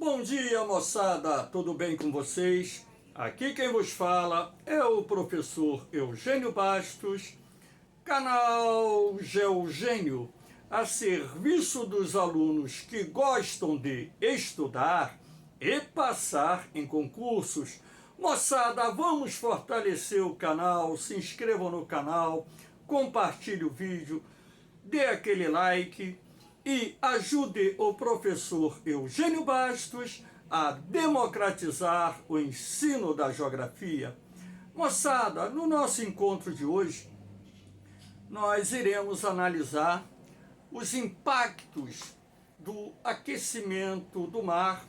Bom dia, moçada, tudo bem com vocês? Aqui quem vos fala é o professor Eugênio Bastos, canal Geogênio, a serviço dos alunos que gostam de estudar e passar em concursos. Moçada, vamos fortalecer o canal, se inscrevam no canal, compartilhe o vídeo, dê aquele like e ajude o professor Eugênio Bastos a democratizar o ensino da geografia. Moçada, no nosso encontro de hoje, nós iremos analisar os impactos do aquecimento do mar,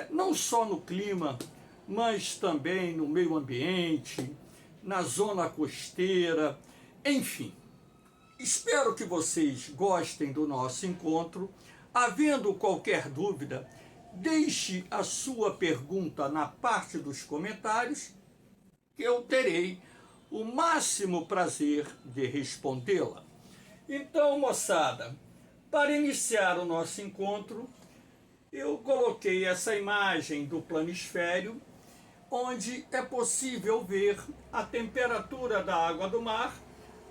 não só no clima, mas também no meio ambiente, na zona costeira, enfim. Espero que vocês gostem do nosso encontro. Havendo qualquer dúvida, deixe a sua pergunta na parte dos comentários, que eu terei o máximo prazer de respondê-la. Então, moçada, para iniciar o nosso encontro, eu coloquei essa imagem do planisfério, onde é possível ver a temperatura da água do mar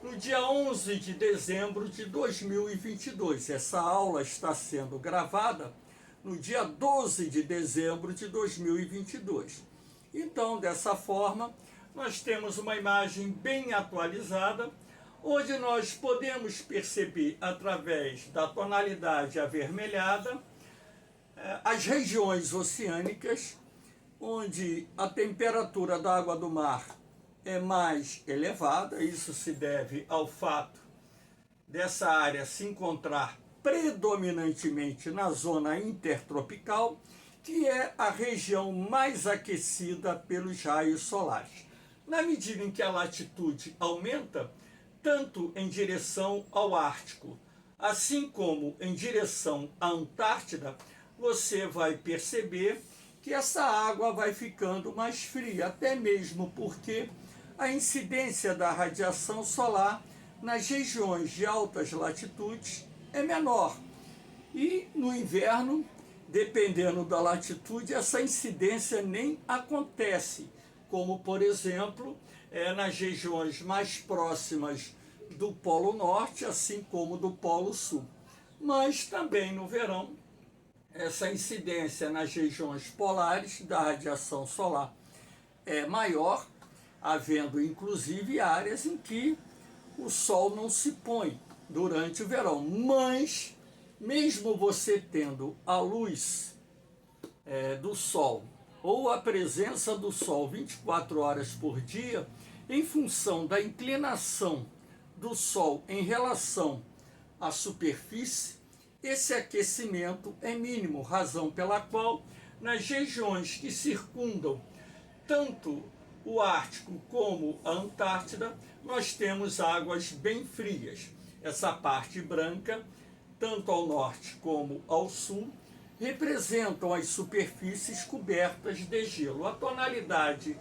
no dia 11 de dezembro de 2022. Essa aula está sendo gravada no dia 12 de dezembro de 2022. Então, dessa forma, nós temos uma imagem bem atualizada, onde nós podemos perceber, através da tonalidade avermelhada, as regiões oceânicas, onde a temperatura da água do mar é mais elevada. Isso se deve ao fato dessa área se encontrar predominantemente na zona intertropical, que é a região mais aquecida pelos raios solares. Na medida em que a latitude aumenta, tanto em direção ao Ártico, assim como em direção à Antártida, você vai perceber que essa água vai ficando mais fria, até mesmo porque a incidência da radiação solar nas regiões de altas latitudes é menor. E no inverno, dependendo da latitude, essa incidência nem acontece, como, por exemplo, nas regiões mais próximas do Polo Norte, assim como do Polo Sul. Mas também no verão, essa incidência nas regiões polares da radiação solar é maior, havendo inclusive áreas em que o sol não se põe durante o verão. Mas, mesmo você tendo a luz do sol ou a presença do sol 24 horas por dia, em função da inclinação do sol em relação à superfície, esse aquecimento é mínimo, razão pela qual nas regiões que circundam tanto o Ártico como a Antártida, nós temos águas bem frias. Essa parte branca, tanto ao norte como ao sul, representam as superfícies cobertas de gelo. A tonalidade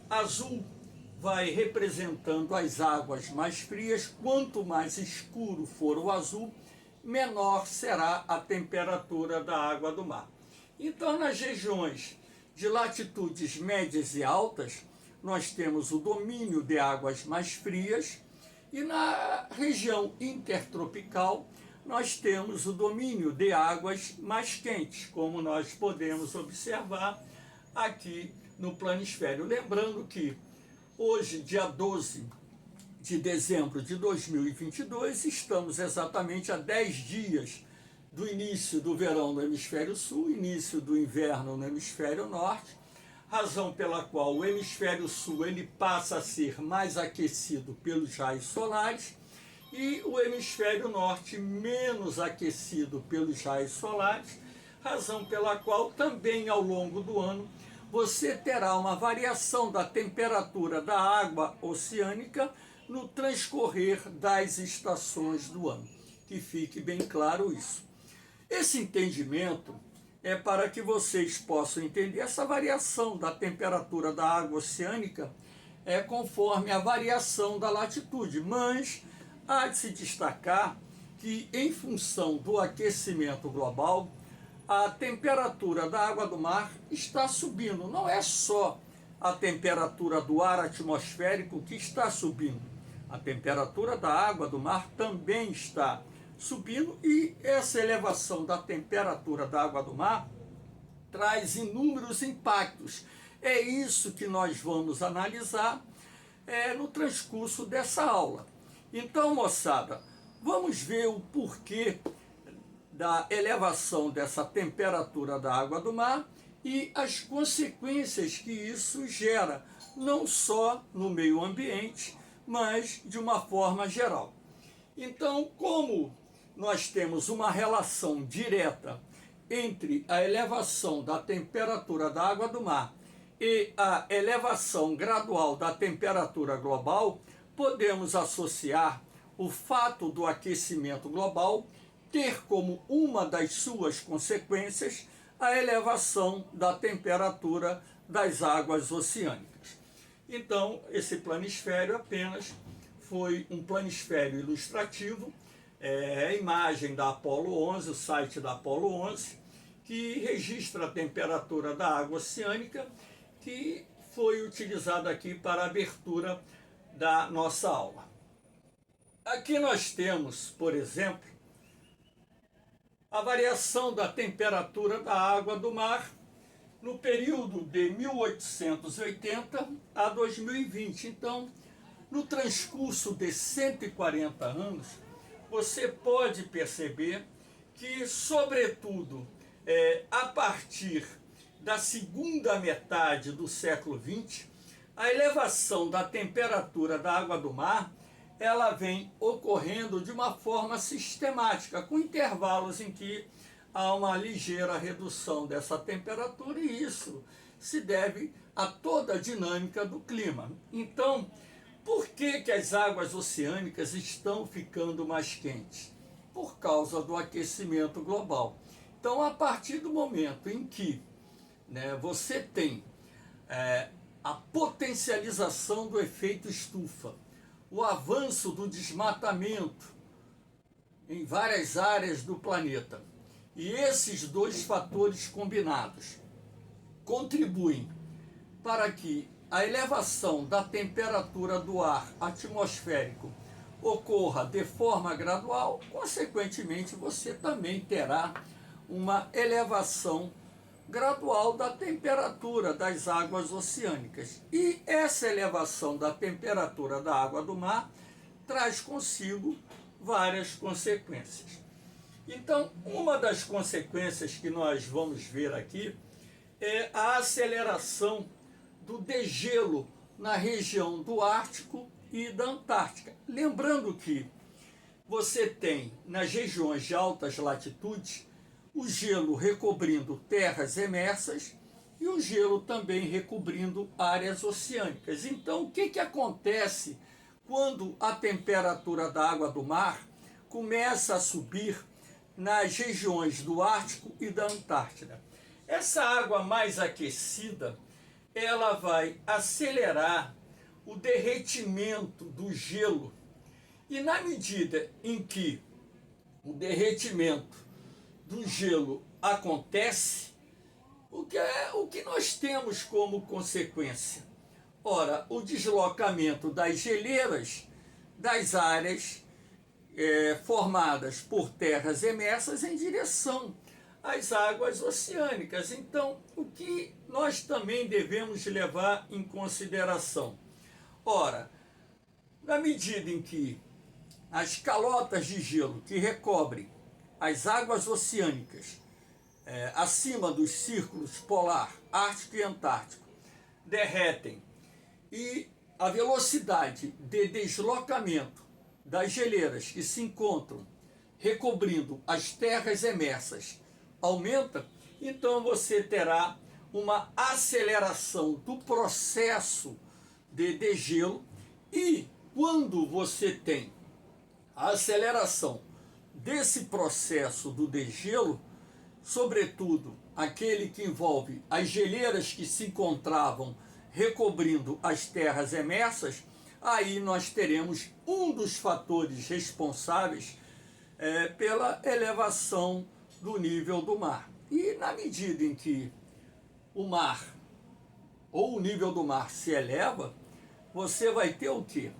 azul vai representando as águas mais frias. Quanto mais escuro for o azul, menor será a temperatura da água do mar. Então, nas regiões de latitudes médias e altas, nós temos o domínio de águas mais frias, e na região intertropical nós temos o domínio de águas mais quentes, como nós podemos observar aqui no planisfério. Lembrando que hoje, dia 12 de dezembro de 2022, estamos exatamente a 10 dias do início do verão no hemisfério sul, início do inverno no hemisfério norte, razão pela qual o hemisfério sul ele passa a ser mais aquecido pelos raios solares e o hemisfério norte menos aquecido pelos raios solares, razão pela qual também ao longo do ano você terá uma variação da temperatura da água oceânica no transcorrer das estações do ano. Que fique bem claro isso. Esse entendimento é para que vocês possam entender essa variação da temperatura da água oceânica conforme a variação da latitude, mas há de se destacar que, em função do aquecimento global, a temperatura da água do mar está subindo. Não é só a temperatura do ar atmosférico que está subindo. A temperatura da água do mar também está subindo, e essa elevação da temperatura da água do mar traz inúmeros impactos. É isso que nós vamos analisar no transcurso dessa aula. Então, moçada, vamos ver o porquê da elevação dessa temperatura da água do mar e as consequências que isso gera, não só no meio ambiente, mas de uma forma geral. Então, como nós temos uma relação direta entre a elevação da temperatura da água do mar e a elevação gradual da temperatura global, podemos associar o fato do aquecimento global ter como uma das suas consequências a elevação da temperatura das águas oceânicas. Então, esse planisfério apenas foi um planisfério ilustrativo, a imagem da Apollo 11, o site da Apollo 11, que registra a temperatura da água oceânica, que foi utilizada aqui para a abertura da nossa aula. Aqui nós temos, por exemplo, a variação da temperatura da água do mar no período de 1880 a 2020. Então, no transcurso de 140 anos, você pode perceber que, sobretudo, a partir da segunda metade do século XX, a elevação da temperatura da água do mar ela vem ocorrendo de uma forma sistemática, com intervalos em que há uma ligeira redução dessa temperatura, e isso se deve a toda a dinâmica do clima. Então, por que as águas oceânicas estão ficando mais quentes? Por causa do aquecimento global. Então, a partir do momento em que você tem a potencialização do efeito estufa, o avanço do desmatamento em várias áreas do planeta, e esses dois fatores combinados contribuem para que a elevação da temperatura do ar atmosférico ocorra de forma gradual, consequentemente você também terá uma elevação gradual da temperatura das águas oceânicas. E essa elevação da temperatura da água do mar traz consigo várias consequências. Então, uma das consequências que nós vamos ver aqui é a aceleração do degelo na região do Ártico e da Antártica. Lembrando que você tem, nas regiões de altas latitudes, o gelo recobrindo terras emersas e o gelo também recobrindo áreas oceânicas. Então, o que acontece quando a temperatura da água do mar começa a subir nas regiões do Ártico e da Antártida? Essa água mais aquecida, ela vai acelerar o derretimento do gelo. E na medida em que o derretimento do gelo acontece, o que nós temos como consequência? Ora, o deslocamento das geleiras das áreas formadas por terras emersas em direção às águas oceânicas. Então, o que nós também devemos levar em consideração? Ora, na medida em que as calotas de gelo que recobrem as águas oceânicas acima dos círculos polar, Ártico e Antártico, derretem, e a velocidade de deslocamento das geleiras que se encontram recobrindo as terras emersas aumenta, então você terá uma aceleração do processo de degelo. E quando você tem a aceleração desse processo do degelo, sobretudo aquele que envolve as geleiras que se encontravam recobrindo as terras emersas, aí nós teremos um dos fatores responsáveis pela elevação do nível do mar. E na medida em que o mar ou o nível do mar se eleva, você vai ter o quê?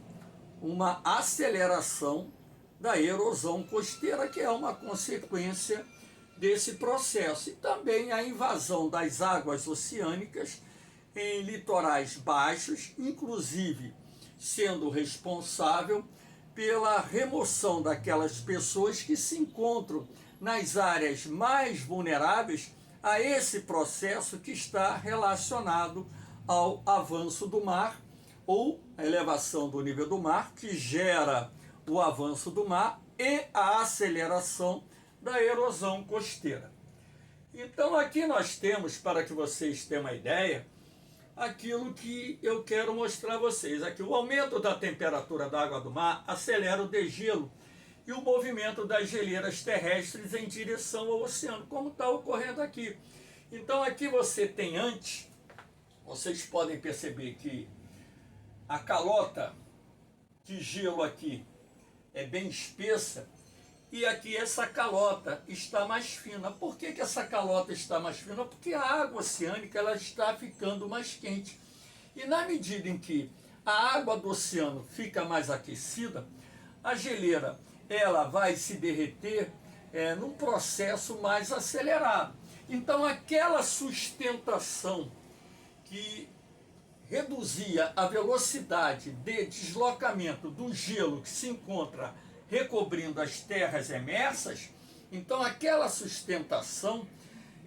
Uma aceleração da erosão costeira, que é uma consequência desse processo. E também a invasão das águas oceânicas em litorais baixos, inclusive sendo responsável pela remoção daquelas pessoas que se encontram nas áreas mais vulneráveis a esse processo que está relacionado ao avanço do mar ou a elevação do nível do mar, que gera o avanço do mar e a aceleração da erosão costeira. Então aqui nós temos, para que vocês tenham uma ideia, aquilo que eu quero mostrar a vocês. Aqui o aumento da temperatura da água do mar acelera o degelo e o movimento das geleiras terrestres em direção ao oceano, como está ocorrendo aqui. Então aqui você tem antes, vocês podem perceber que a calota de gelo aqui é bem espessa e aqui essa calota está mais fina. Por que essa calota está mais fina? Porque a água oceânica ela está ficando mais quente. E na medida em que a água do oceano fica mais aquecida, a geleira ela vai se derreter num processo mais acelerado. Então aquela sustentação que reduzia a velocidade de deslocamento do gelo que se encontra recobrindo as terras emersas, então aquela sustentação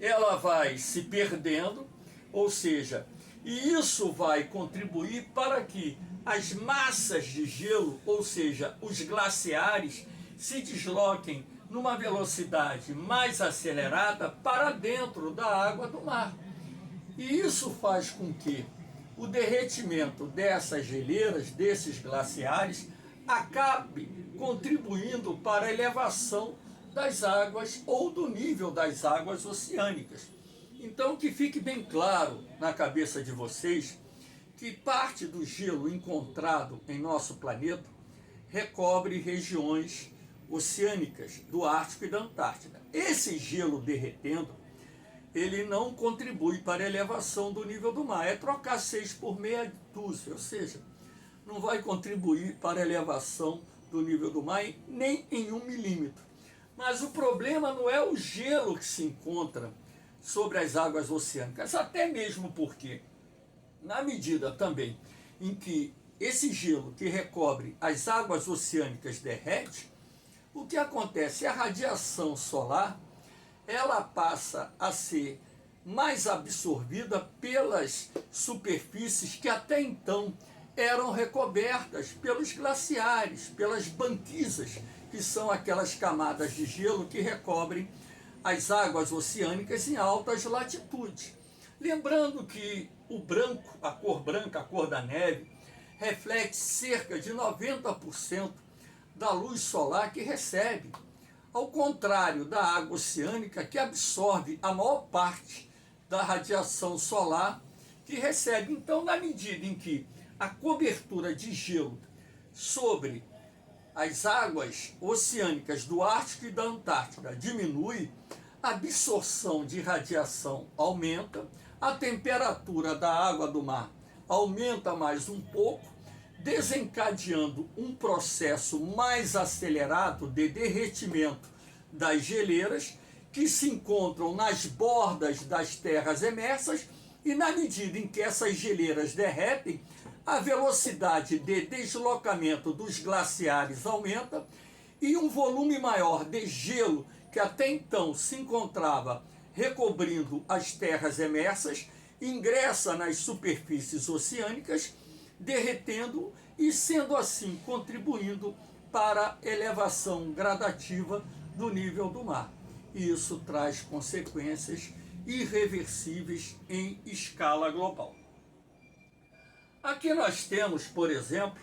ela vai se perdendo, ou seja, e isso vai contribuir para que as massas de gelo, ou seja, os glaciares, se desloquem numa velocidade mais acelerada para dentro da água do mar. E isso faz com que o derretimento dessas geleiras, desses glaciares, acabe contribuindo para a elevação das águas ou do nível das águas oceânicas. Então, que fique bem claro na cabeça de vocês que parte do gelo encontrado em nosso planeta recobre regiões oceânicas do Ártico e da Antártida. Esse gelo derretendo, ele não contribui para a elevação do nível do mar. É trocar 6 por meia dúzia, ou seja, não vai contribuir para a elevação do nível do mar nem em 1 milímetro. Mas o problema não é o gelo que se encontra sobre as águas oceânicas, até mesmo porque, na medida também em que esse gelo que recobre as águas oceânicas derrete, o que acontece? A radiação solar ela passa a ser mais absorvida pelas superfícies que até então eram recobertas pelos glaciares, pelas banquisas, que são aquelas camadas de gelo que recobrem as águas oceânicas em altas latitudes. Lembrando que o branco, a cor da neve, reflete cerca de 90% da luz solar que recebe, ao contrário da água oceânica, que absorve a maior parte da radiação solar que recebe. Então, na medida em que a cobertura de gelo sobre as águas oceânicas do Ártico e da Antártida diminui, a absorção de radiação aumenta, a temperatura da água do mar aumenta mais um pouco, desencadeando um processo mais acelerado de derretimento das geleiras que se encontram nas bordas das terras emersas, e na medida em que essas geleiras derretem, a velocidade de deslocamento dos glaciares aumenta e um volume maior de gelo que até então se encontrava recobrindo as terras emersas ingressa nas superfícies oceânicas, derretendo e sendo assim contribuindo para a elevação gradativa do nível do mar. E isso traz consequências irreversíveis em escala global. Aqui nós temos, por exemplo,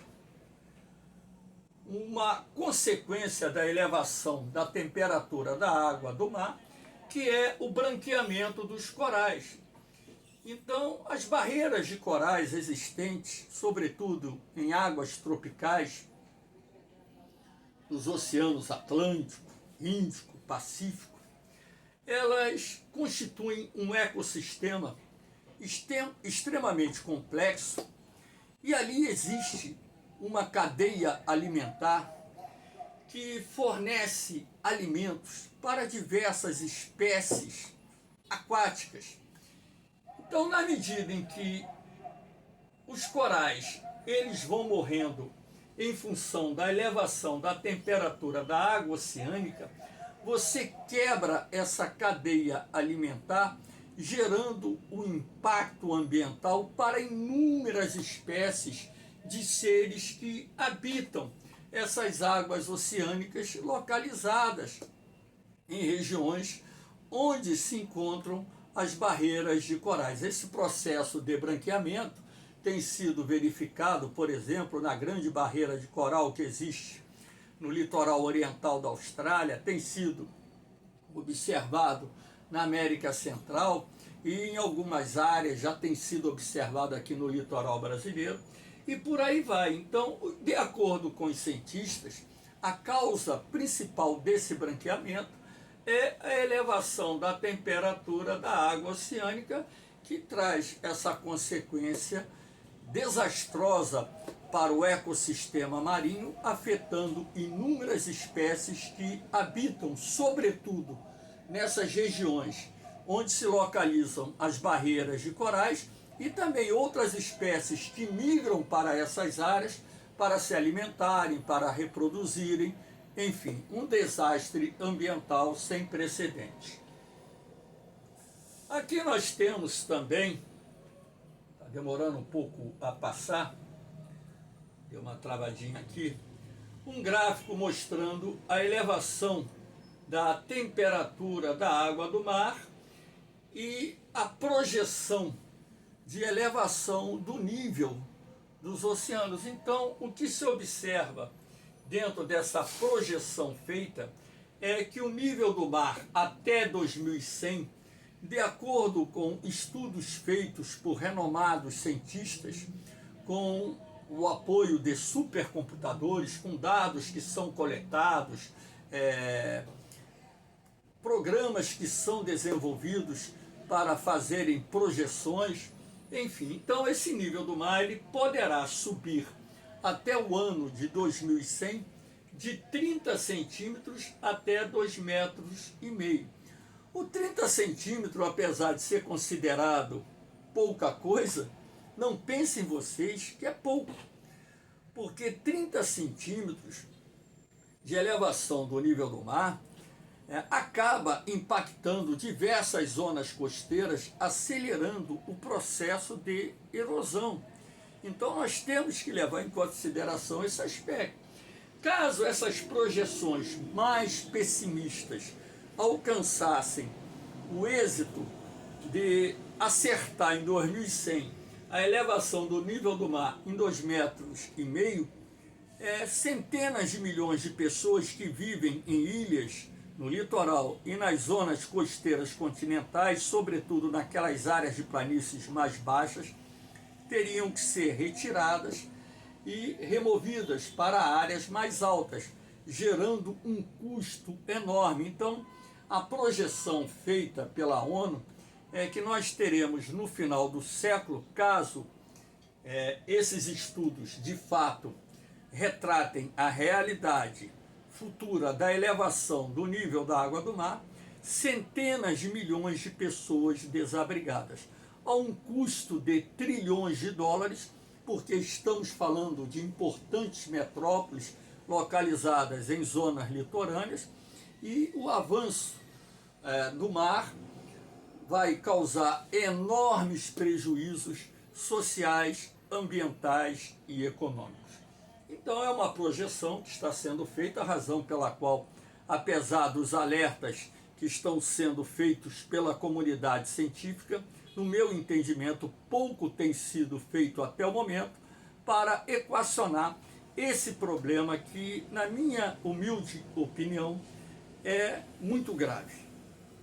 uma consequência da elevação da temperatura da água do mar, que é o branqueamento dos corais. Então, as barreiras de corais existentes, sobretudo em águas tropicais, nos oceanos Atlântico, Índico, Pacífico, elas constituem um ecossistema extremamente complexo e ali existe uma cadeia alimentar que fornece alimentos para diversas espécies aquáticas. Então, na medida em que os corais eles vão morrendo em função da elevação da temperatura da água oceânica, você quebra essa cadeia alimentar, gerando um impacto ambiental para inúmeras espécies de seres que habitam essas águas oceânicas localizadas em regiões onde se encontram as barreiras de corais. Esse processo de branqueamento tem sido verificado, por exemplo, na grande barreira de coral que existe no litoral oriental da Austrália, tem sido observado na América Central e em algumas áreas já tem sido observado aqui no litoral brasileiro e por aí vai. Então, de acordo com os cientistas, a causa principal desse branqueamento é a elevação da temperatura da água oceânica, que traz essa consequência desastrosa para o ecossistema marinho, afetando inúmeras espécies que habitam, sobretudo, nessas regiões onde se localizam as barreiras de corais e também outras espécies que migram para essas áreas para se alimentarem, para reproduzirem, enfim, um desastre ambiental sem precedentes. Aqui nós temos também, está demorando um pouco a passar, deu uma travadinha aqui, um gráfico mostrando a elevação da temperatura da água do mar e a projeção de elevação do nível dos oceanos. Então, o que se observa dentro dessa projeção feita é que o nível do mar até 2100, de acordo com estudos feitos por renomados cientistas, com o apoio de supercomputadores, com dados que são coletados, programas que são desenvolvidos para fazerem projeções, enfim. Então, esse nível do mar ele poderá subir até o ano de 2100 de 30 centímetros até 2,5 metros. O 30 centímetros, apesar de ser considerado pouca coisa, não pensem vocês que é pouco, porque 30 centímetros de elevação do nível do mar acaba impactando diversas zonas costeiras, acelerando o processo de erosão. Então nós temos que levar em consideração esse aspecto. Caso essas projeções mais pessimistas alcançassem o êxito de acertar em 2100 a elevação do nível do mar em 2,5 metros, centenas de milhões de pessoas que vivem em ilhas, no litoral e nas zonas costeiras continentais, sobretudo naquelas áreas de planícies mais baixas, teriam que ser retiradas e removidas para áreas mais altas, gerando um custo enorme. Então, a projeção feita pela ONU é que nós teremos no final do século, caso esses estudos de fato retratem a realidade futura da elevação do nível da água do mar, centenas de milhões de pessoas desabrigadas, a um custo de trilhões de dólares, porque estamos falando de importantes metrópoles localizadas em zonas litorâneas, e o avanço do mar vai causar enormes prejuízos sociais, ambientais e econômicos. Então é uma projeção que está sendo feita, a razão pela qual, apesar dos alertas que estão sendo feitos pela comunidade científica, no meu entendimento, pouco tem sido feito até o momento para equacionar esse problema que, na minha humilde opinião, é muito grave.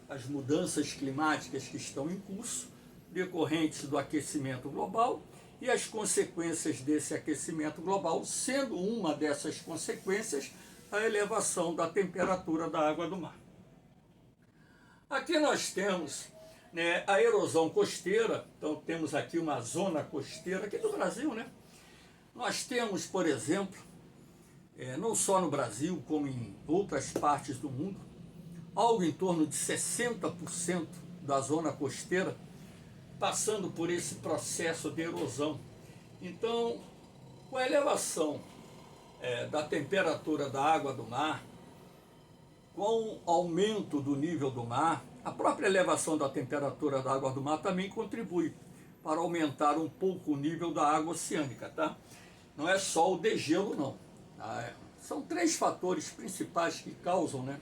As mudanças climáticas que estão em curso, decorrentes do aquecimento global, e as consequências desse aquecimento global, sendo uma dessas consequências a elevação da temperatura da água do mar. Aqui nós temos, né, a erosão costeira. Então temos aqui uma zona costeira aqui do Brasil, né? Nós temos, por exemplo, não só no Brasil, como em outras partes do mundo, algo em torno de 60% da zona costeira passando por esse processo de erosão. Então, com a elevação da temperatura da água do mar, com o aumento do nível do mar, a própria elevação da temperatura da água do mar também contribui para aumentar um pouco o nível da água oceânica, tá? Não é só o degelo, não. Tá? São 3 fatores principais que causam, né,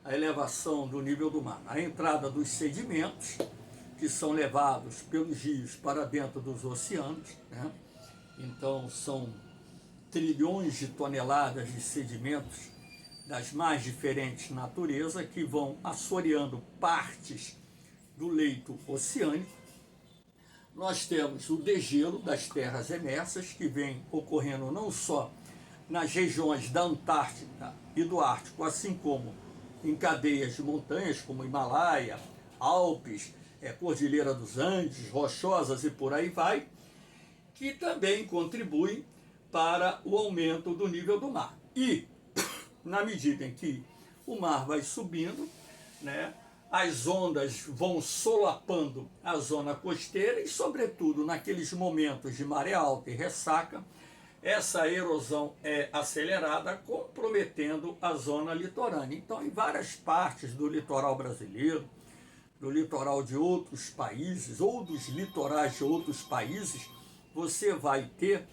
a elevação do nível do mar. A entrada dos sedimentos, que são levados pelos rios para dentro dos oceanos, né? Então são trilhões de toneladas de sedimentos das mais diferentes naturezas que vão assoreando partes do leito oceânico. Nós temos o degelo das terras emersas, que vem ocorrendo não só nas regiões da Antártica e do Ártico, assim como em cadeias de montanhas como Himalaia, Alpes, Cordilheira dos Andes, Rochosas e por aí vai, que também contribuem para o aumento do nível do mar. E, na medida em que o mar vai subindo, né, as ondas vão solapando a zona costeira e, sobretudo, naqueles momentos de maré alta e ressaca, essa erosão é acelerada, comprometendo a zona litorânea. Então, em várias partes do litoral brasileiro, do litoral de outros países ou dos litorais de outros países, você vai ter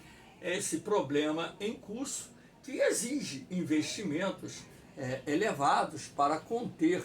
esse problema em curso que exige investimentos elevados para conter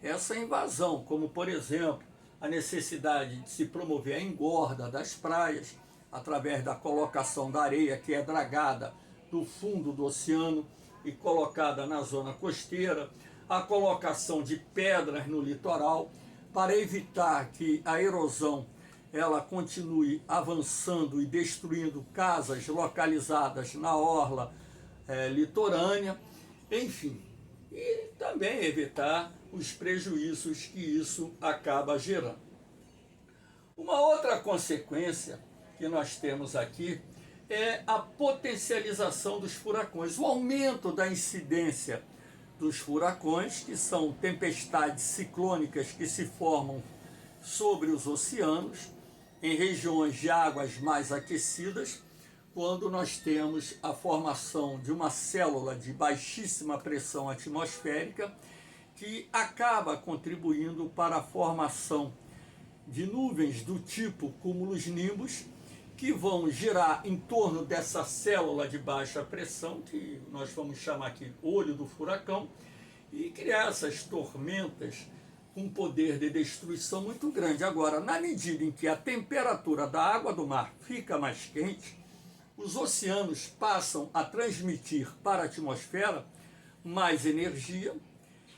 essa invasão, como, por exemplo, a necessidade de se promover a engorda das praias através da colocação da areia que é dragada do fundo do oceano e colocada na zona costeira, a colocação de pedras no litoral, para evitar que a erosão ela continue avançando e destruindo casas localizadas na orla litorânea, enfim, e também evitar os prejuízos que isso acaba gerando. Uma outra consequência que nós temos aqui é a potencialização dos furacões, o aumento da incidência dos furacões, que são tempestades ciclônicas que se formam sobre os oceanos, em regiões de águas mais aquecidas, quando nós temos a formação de uma célula de baixíssima pressão atmosférica que acaba contribuindo para a formação de nuvens do tipo cumulus-nimbus, que vão girar em torno dessa célula de baixa pressão, que nós vamos chamar aqui olho do furacão, e criar essas tormentas com poder de destruição muito grande. Agora, na medida em que a temperatura da água do mar fica mais quente, os oceanos passam a transmitir para a atmosfera mais energia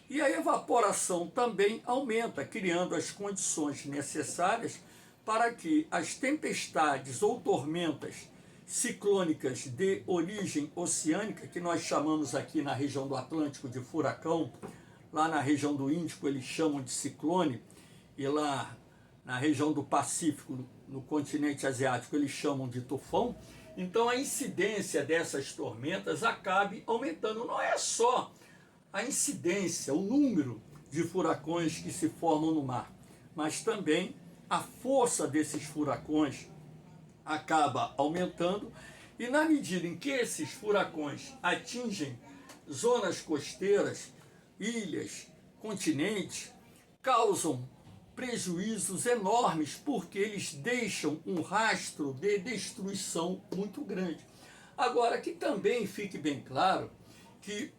e a evaporação também aumenta, criando as condições necessárias para que as tempestades ou tormentas ciclônicas de origem oceânica, que nós chamamos aqui na região do Atlântico de furacão, lá na região do Índico eles chamam de ciclone, e lá na região do Pacífico, no continente asiático, eles chamam de tufão. Então a incidência dessas tormentas acabe aumentando. Não é só a incidência, o número de furacões que se formam no mar, mas também a força desses furacões acaba aumentando, e na medida em que esses furacões atingem zonas costeiras, ilhas, continentes, causam prejuízos enormes, porque eles deixam um rastro de destruição muito grande. Agora, que também fique bem claro que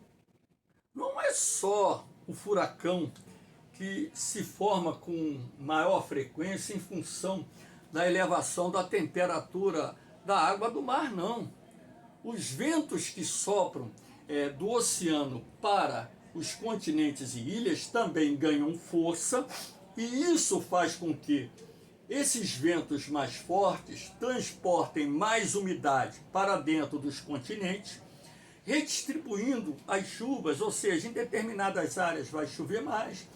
não é só o furacão que se forma com maior frequência em função da elevação da temperatura da água do mar, não. Os ventos que sopram do oceano para os continentes e ilhas também ganham força, e isso faz com que esses ventos mais fortes transportem mais umidade para dentro dos continentes, redistribuindo as chuvas, ou seja, em determinadas áreas vai chover mais,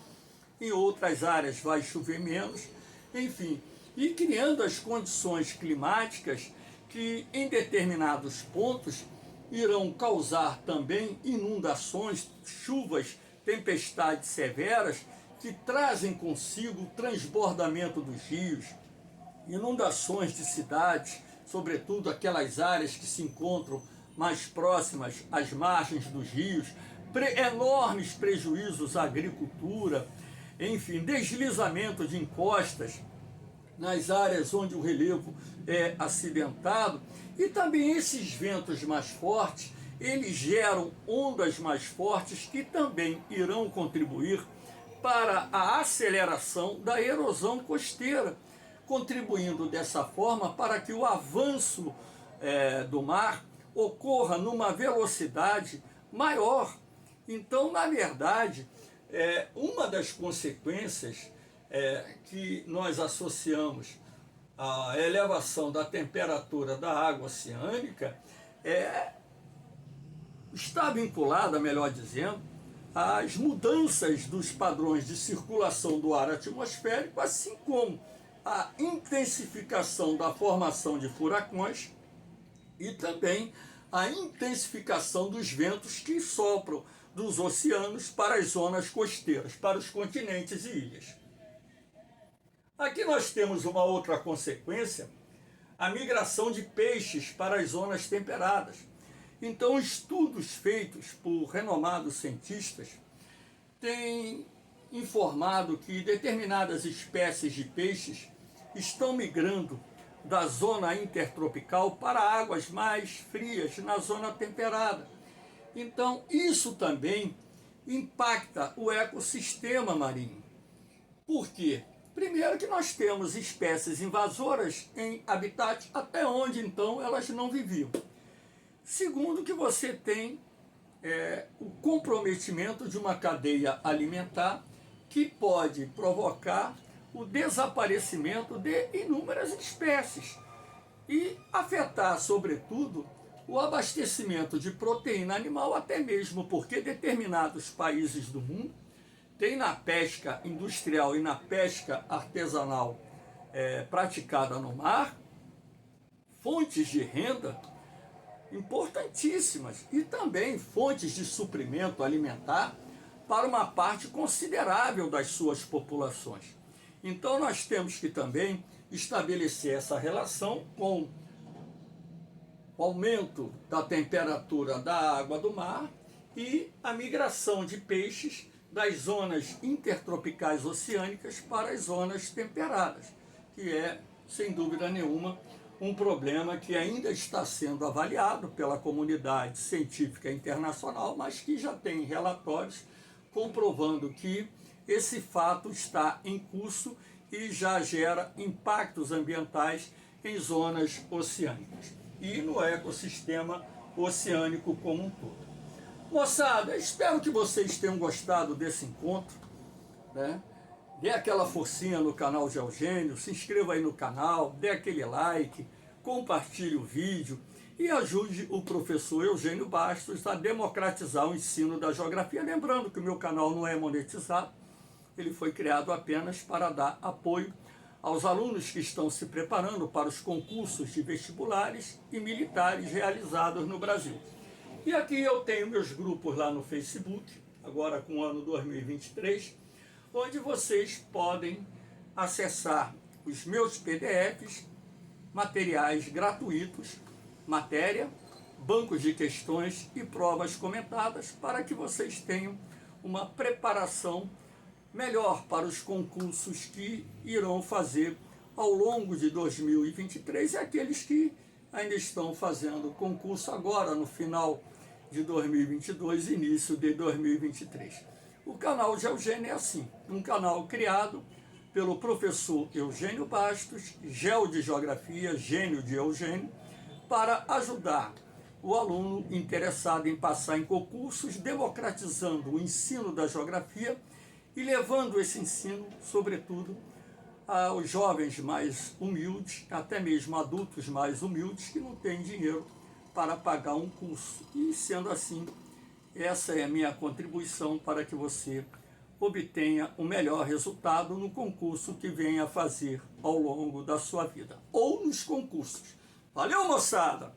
em outras áreas vai chover menos, enfim, e criando as condições climáticas que em determinados pontos irão causar também inundações, chuvas, tempestades severas que trazem consigo o transbordamento dos rios, inundações de cidades, sobretudo aquelas áreas que se encontram mais próximas às margens dos rios, enormes prejuízos à agricultura, enfim, deslizamento de encostas nas áreas onde o relevo é acidentado, e também esses ventos mais fortes, eles geram ondas mais fortes que também irão contribuir para a aceleração da erosão costeira, contribuindo dessa forma para que o avanço do mar ocorra numa velocidade maior. Então, na verdade, uma das consequências que nós associamos à elevação da temperatura da água oceânica está vinculada, melhor dizendo, às mudanças dos padrões de circulação do ar atmosférico, assim como a intensificação da formação de furacões e também a intensificação dos ventos que sopram dos oceanos para as zonas costeiras, para os continentes e ilhas. Aqui nós temos uma outra consequência, a migração de peixes para as zonas temperadas. Então, estudos feitos por renomados cientistas têm informado que determinadas espécies de peixes estão migrando da zona intertropical para águas mais frias, na zona temperada. Então, isso também impacta o ecossistema marinho. Por quê? Primeiro que nós temos espécies invasoras em habitat até onde, então, elas não viviam. Segundo que você tem o comprometimento de uma cadeia alimentar que pode provocar o desaparecimento de inúmeras espécies e afetar, sobretudo, o abastecimento de proteína animal, até mesmo porque determinados países do mundo têm na pesca industrial e na pesca artesanal praticada no mar fontes de renda importantíssimas e também fontes de suprimento alimentar para uma parte considerável das suas populações. Então nós temos que também estabelecer essa relação com o aumento da temperatura da água do mar e a migração de peixes das zonas intertropicais oceânicas para as zonas temperadas, que é, sem dúvida nenhuma, um problema que ainda está sendo avaliado pela comunidade científica internacional, mas que já tem relatórios comprovando que esse fato está em curso e já gera impactos ambientais em zonas oceânicas e no ecossistema oceânico como um todo. Moçada, espero que vocês tenham gostado desse encontro, né? Dê aquela forcinha no canal de Eugênio, se inscreva aí no canal, dê aquele like, compartilhe o vídeo e ajude o professor Eugênio Bastos a democratizar o ensino da geografia. Lembrando que o meu canal não é monetizado, ele foi criado apenas para dar apoio aos alunos que estão se preparando para os concursos de vestibulares e militares realizados no Brasil. E aqui eu tenho meus grupos lá no Facebook, agora com o ano 2023, onde vocês podem acessar os meus PDFs, materiais gratuitos, matéria, bancos de questões e provas comentadas, para que vocês tenham uma preparação melhor para os concursos que irão fazer ao longo de 2023 e aqueles que ainda estão fazendo concurso agora no final de 2022 e início de 2023. O canal de Eugênio é assim, um canal criado pelo professor Eugênio Bastos, Geo de Geografia, gênio de Eugênio, para ajudar o aluno interessado em passar em concursos, democratizando o ensino da geografia e levando esse ensino, sobretudo, aos jovens mais humildes, até mesmo adultos mais humildes, que não têm dinheiro para pagar um curso. E, sendo assim, essa é a minha contribuição para que você obtenha o melhor resultado no concurso que venha a fazer ao longo da sua vida, ou nos concursos. Valeu, moçada!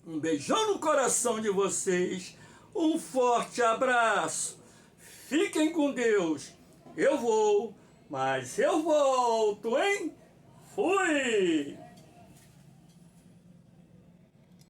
Um beijão no coração de vocês, um forte abraço, fiquem com Deus, eu vou, mas eu volto, hein? Fui!